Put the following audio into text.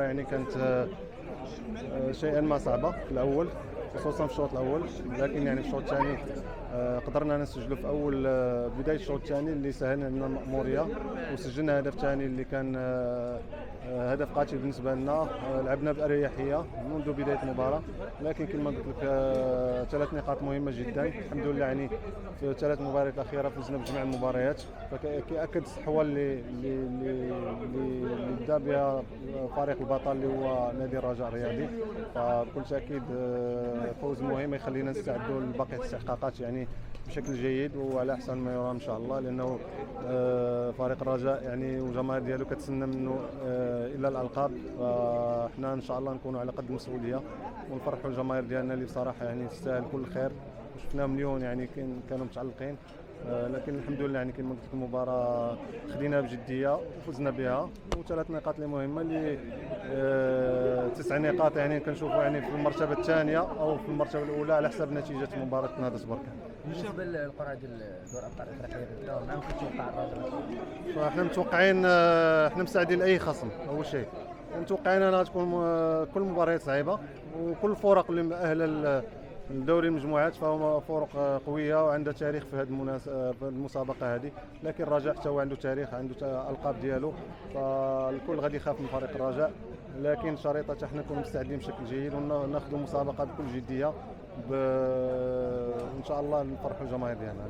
يعني كانت شيئا ما صعبه في الاول، خصوصا في الشوط الاول. لكن يعني في الشوط الثاني قدرنا نسجلوا في اول بدايه الشوط الثاني اللي سهل لنا المأموريه، وسجلنا هدف ثاني اللي كان هدف قاتل بالنسبه لنا. لعبنا باريحيه منذ بدايه المباراه، لكن كما قلت لك 3 نقاط مهمه جدا الحمد لله. يعني في 3 مباريات الاخيره فزنا بجميع المباريات، فكيأكد الصحوه اللي بدا بها فريق البطل اللي هو نادي الرجاء الرياضي. فبكل تاكيد فوز مهم يخلينا نستعدوا لباقي الاستحقاقات يعني بشكل جيد وعلى احسن ما يرام ان شاء الله، لانه فريق الرجاء يعني والجماهير ديالو كتسنى منه الى الالقاب. فاحنا ان شاء الله نكونوا على قد المسؤوليه ونفرحوا الجماهير ديالنا اللي بصراحه يعني تستاهل كل خير. وشفناهم اليوم يعني كانوا متعلقين، لكن الحمد لله يعني كما قلت لك المباراه خديناها بجديه وفزنا بها. و3 نقاط اللي مهمه اللي 9 نقاط يعني كنشوفوا يعني في المرتبه الثانيه او في المرتبه الاولى على حسب نتيجه مباراه نهضه بركان. بالنسبه للقرعه ديال دور ابطال افريقيا نبداو معاهم، كتوقع الرجاء؟ فاحنا متوقعين احنا مستعدين لاي خصم. اول شيء متوقعين انها تكون كل مباريات صعيبه، وكل الفرق اللي مؤهله لدوري المجموعات فهو فرق قويه وعندها تاريخ في هذه في المسابقه هذه. لكن الرجاء حتى هو عنده تاريخ، عنده القاب ديالو، فالكل غادي يخاف من فريق الرجاء. لكن شريطه حتى حنا نكونوا مستعدين بشكل جيد وناخذوا المسابقه بكل جديه ان شاء الله نفرحوا الجماهير ديالنا.